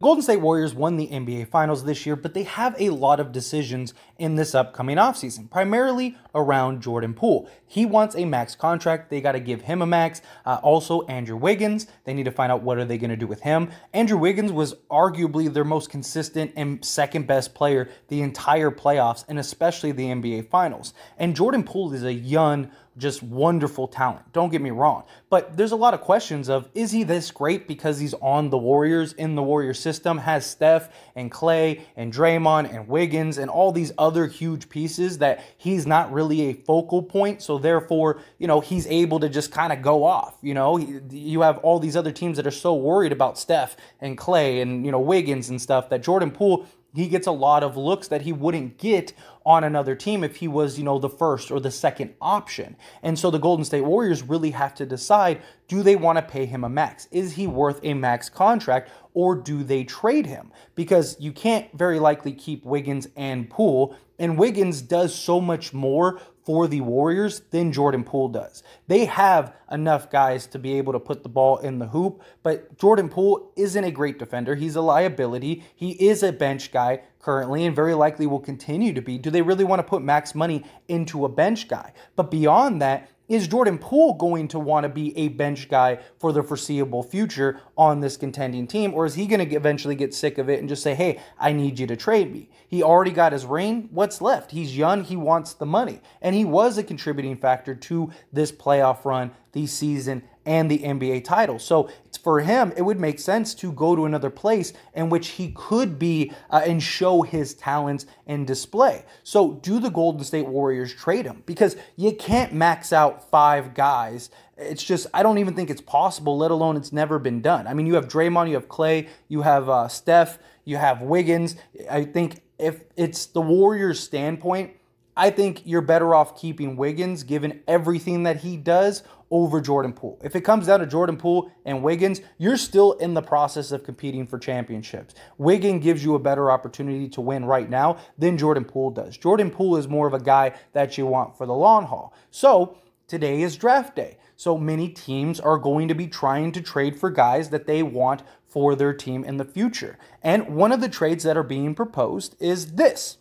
Golden State Warriors won the NBA Finals this year, but they have a lot of decisions in this upcoming offseason, primarily around Jordan Poole. He wants a max contract. They got to give him a max. Also, Andrew Wiggins, they need to find out what are they going to do with him. Andrew Wiggins was arguably their most consistent and second best player the entire playoffs, and especially the NBA Finals. And Jordan Poole is a young, just wonderful talent. Don't get me wrong. But there's a lot of questions of, is he this great because he's on the Warriors, in the Warriors system, has Steph and Clay and Draymond and Wiggins and all these other huge pieces that he's not really a focal point. So therefore, he's able to just kind of go off. You have all these other teams that are so worried about Steph and Clay and, Wiggins and stuff that Jordan Poole, he gets a lot of looks that he wouldn't get on another team if he was, the first or the second option. And so the Golden State Warriors really have to decide, do they want to pay him a max? Is he worth a max contract, or do they trade him? Because you can't very likely keep Wiggins and Poole, and Wiggins does so much more for the Warriors than Jordan Poole does. They have enough guys to be able to put the ball in the hoop, but Jordan Poole isn't a great defender. He's a liability. He is a bench guy currently and very likely will continue to be. Do they really want to put max money into a bench guy? But beyond that, is Jordan Poole going to want to be a bench guy for the foreseeable future on this contending team? Or is he going to eventually get sick of it and just say, hey, I need you to trade me? He already got his ring. What's left? He's young. He wants the money. And he was a contributing factor to this playoff run, the season, and the NBA title. So for him, it would make sense to go to another place in which he could be and show his talents and display. So do the Golden State Warriors trade him? Because you can't max out 5 guys. It's just, I don't even think it's possible, let alone it's never been done. I mean, you have Draymond, you have Clay, you have Steph, you have Wiggins. I think if it's the Warriors' standpoint, I think you're better off keeping Wiggins, given everything that he does, over Jordan Poole. If it comes down to Jordan Poole and Wiggins, you're still in the process of competing for championships. Wiggins gives you a better opportunity to win right now than Jordan Poole does. Jordan Poole is more of a guy that you want for the long haul. So today is draft day. So many teams are going to be trying to trade for guys that they want for their team in the future. And one of the trades that are being proposed is this.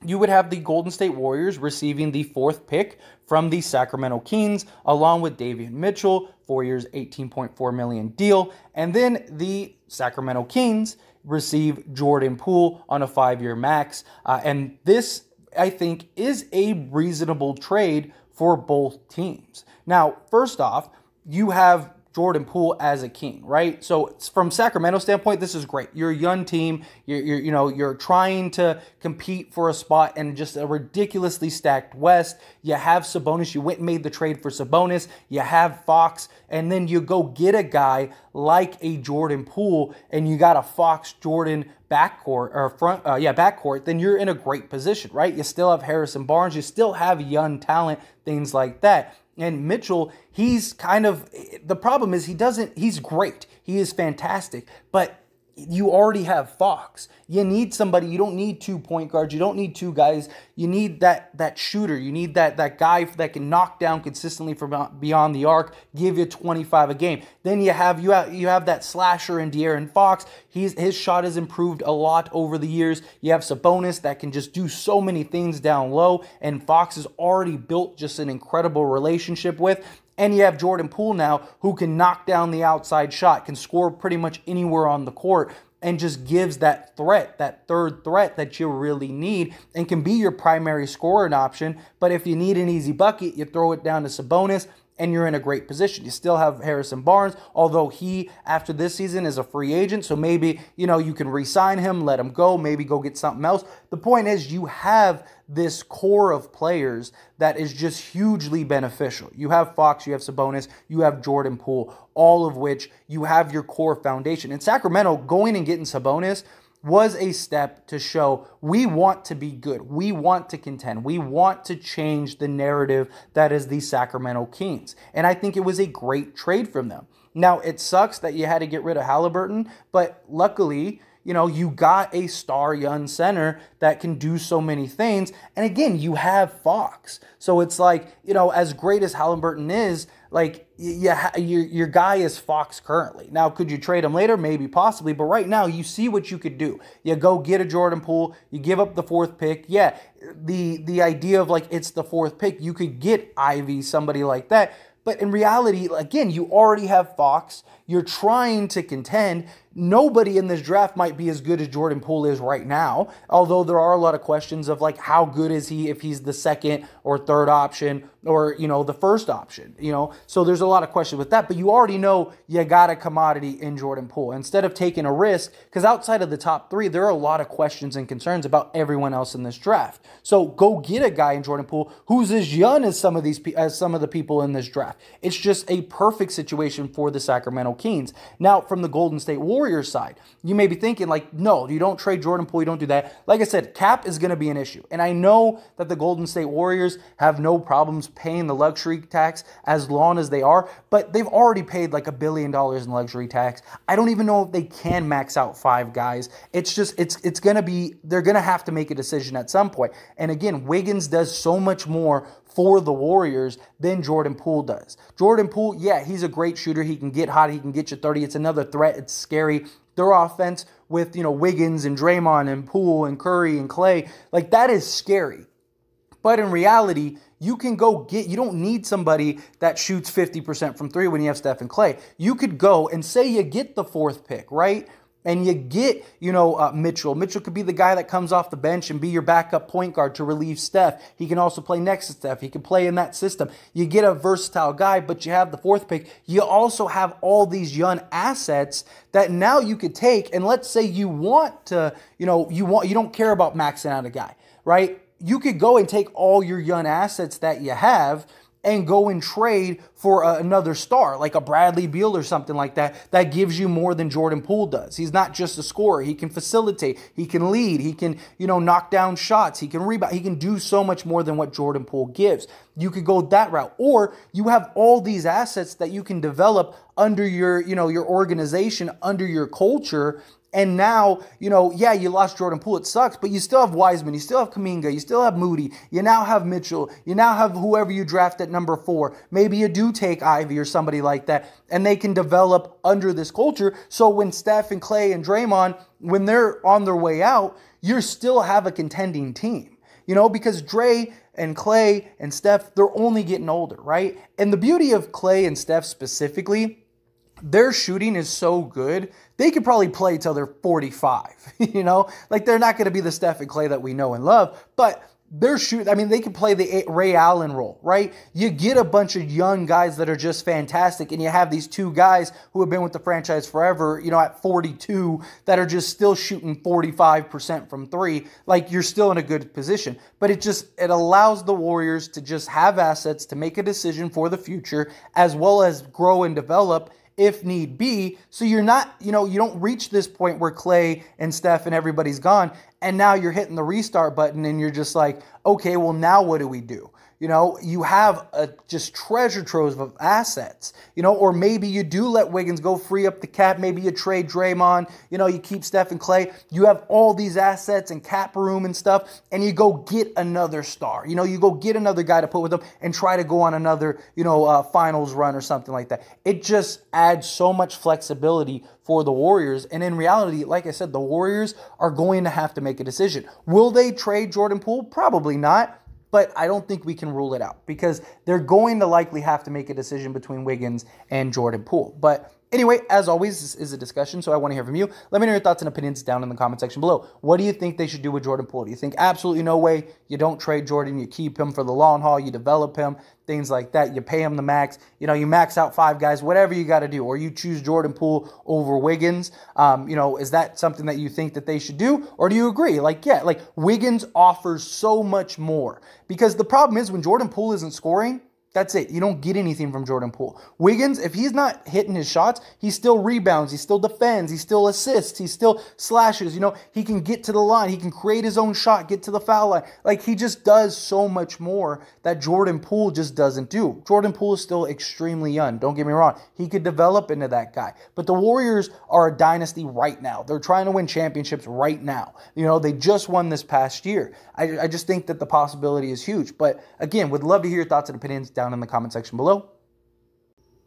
You would have the Golden State Warriors receiving the 4th pick from the Sacramento Kings, along with Davion Mitchell, 4 years, $18.4 million deal. And then the Sacramento Kings receive Jordan Poole on a 5-year max. And this, I think, is a reasonable trade for both teams. Now, first off, you have Jordan Poole as a King, right? So from Sacramento standpoint, this is great. You're a young team. You're trying to compete for a spot in just a ridiculously stacked West. You have Sabonis. You went and made the trade for Sabonis. You have Fox, and then you go get a guy like a Jordan Poole, and you got a Fox-Jordan backcourt, then you're in a great position, right? You still have Harrison Barnes. You still have young talent, things like that. And Mitchell, he's kind of, the problem is he's great. He is fantastic, but you already have Fox. You need somebody. You don't need 2 point guards. You don't need 2 guys. You need that shooter. You need that guy that can knock down consistently from beyond the arc, give you 25 a game. Then you have that slasher in De'Aaron Fox. His shot has improved a lot over the years. You have Sabonis that can just do so many things down low, and Fox has already built just an incredible relationship with. And you have Jordan Poole now, who can knock down the outside shot, can score pretty much anywhere on the court, and just gives that threat, that third threat that you really need, and can be your primary scoring option. But if you need an easy bucket, you throw it down to Sabonis, and you're in a great position. You still have Harrison Barnes, although he, after this season, is a free agent. So maybe, you can re-sign him, let him go, maybe go get something else. The point is, you have this core of players that is just hugely beneficial. You have Fox, you have Sabonis, you have Jordan Poole, all of which you have your core foundation. In Sacramento, going and getting Sabonis was a step to show we want to be good. We want to contend. We want to change the narrative that is the Sacramento Kings. And I think it was a great trade from them. Now, it sucks that you had to get rid of Halliburton, but luckily, you got a star young center that can do so many things. And again, you have Fox. So it's like, as great as Halliburton is, like, your guy is Fox currently. Now, could you trade him later? Maybe, possibly. But right now, you see what you could do. You go get a Jordan Poole. You give up the 4th pick. Yeah, the idea of, like, it's the 4th pick. You could get Ivy, somebody like that. But in reality, again, you already have Fox. You're trying to contend. Nobody in this draft might be as good as Jordan Poole is right now, although there are a lot of questions of, like, how good is he if he's the 2nd or 3rd option or, the 1st option, So there's a lot of questions with that, but you already know you got a commodity in Jordan Poole. Instead of taking a risk, because outside of the top 3, there are a lot of questions and concerns about everyone else in this draft. So go get a guy in Jordan Poole who's as young as some of the people in this draft. It's just a perfect situation for the Sacramento Kings. Now, from the Golden State Warriors side, you may be thinking, like, no, you don't trade Jordan Poole, you don't do that. Like I said, cap is going to be an issue. And I know that the Golden State Warriors have no problems paying the luxury tax as long as they are, but they've already paid like $1 billion in luxury tax. I don't even know if they can max out 5 guys. It's just, it's going to be, they're going to have to make a decision at some point. And again, Wiggins does so much more for the Warriors than Jordan Poole does. Jordan Poole, yeah, he's a great shooter. He can get hot. He can get you 30. It's another threat. It's scary. Their offense with, Wiggins and Draymond and Poole and Curry and Clay, like, that is scary. But in reality, you can go you don't need somebody that shoots 50% from 3 when you have Steph and Clay. You could go and say you get the 4th pick, right? And you get, Mitchell. Mitchell could be the guy that comes off the bench and be your backup point guard to relieve Steph. He can also play next to Steph. He can play in that system. You get a versatile guy, but you have the 4th pick. You also have all these young assets that now you could take. And let's say you want to, you don't care about maxing out a guy, right? You could go and take all your young assets that you have and go and trade for another star, like a Bradley Beal or something like that, that gives you more than Jordan Poole does. He's not just a scorer. He can facilitate. He can lead. He can, knock down shots. He can rebound. He can do so much more than what Jordan Poole gives. You could go that route. Or you have all these assets that you can develop under your, your organization, under your culture. And now, yeah, you lost Jordan Poole. It sucks, but you still have Wiseman. You still have Kuminga. You still have Moody. You now have Mitchell. You now have whoever you draft at number 4. Maybe you do take Ivy or somebody like that, and they can develop under this culture. So when Steph and Clay and Draymond, when they're on their way out, you still have a contending team. Because Dre and Clay and Steph, they're only getting older, right? And the beauty of Clay and Steph specifically, their shooting is so good, they could probably play till they're 45, Like, they're not going to be the Steph and Clay that we know and love, but they're they can play the Ray Allen role, right? You get a bunch of young guys that are just fantastic, and you have these 2 guys who have been with the franchise forever, at 42, that are just still shooting 45% from 3. Like, you're still in a good position. But it allows the Warriors to just have assets to make a decision for the future, as well as grow and develop if need be, so you're not, you don't reach this point where Clay and Steph and everybody's gone, and now you're hitting the restart button and you're just like, okay, well, now what do we do? You have just treasure troves of assets, or maybe you do let Wiggins go, free up the cap. Maybe you trade Draymond, you keep Steph and Clay. You have all these assets and cap room and stuff, and you go get another star. You go get another guy to put with them and try to go on another, finals run or something like that. It just adds so much flexibility for the Warriors. And in reality, like I said, the Warriors are going to have to make a decision. Will they trade Jordan Poole? Probably not. But I don't think we can rule it out because they're going to likely have to make a decision between Wiggins and Jordan Poole. But anyway, as always, this is a discussion, so I want to hear from you. Let me know your thoughts and opinions down in the comment section below. What do you think they should do with Jordan Poole? Do you think absolutely no way? You don't trade Jordan, you keep him for the long haul, you develop him, things like that. You pay him the max. You max out 5 guys, whatever you got to do. Or you choose Jordan Poole over Wiggins. Is that something that you think that they should do? Or do you agree? Wiggins offers so much more. Because the problem is when Jordan Poole isn't scoring, That's it. You don't get anything from Jordan Poole. Wiggins, if he's not hitting his shots, he still rebounds, he still defends, he still assists, he still slashes. You know, he can get to the line, he can create his own shot, get to the foul line. Like, he just does so much more that Jordan Poole just doesn't do. Jordan Poole is still extremely young. Don't get me wrong. He could develop into that guy. But the Warriors are a dynasty right now. They're trying to win championships right now. You know, they just won this past year. I just think that the possibility is huge. But again, would love to hear your thoughts and opinions down in the comment section below.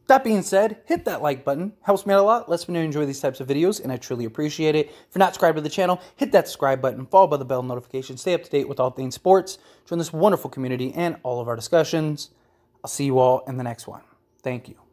That being said, hit that like button. Helps me out a lot. Lets me know you enjoy these types of videos, and I truly appreciate it. If you're not subscribed to the channel, hit that subscribe button, followed by the bell notification. Stay up to date with all things sports. Join this wonderful community and all of our discussions. I'll see you all in the next one. Thank you.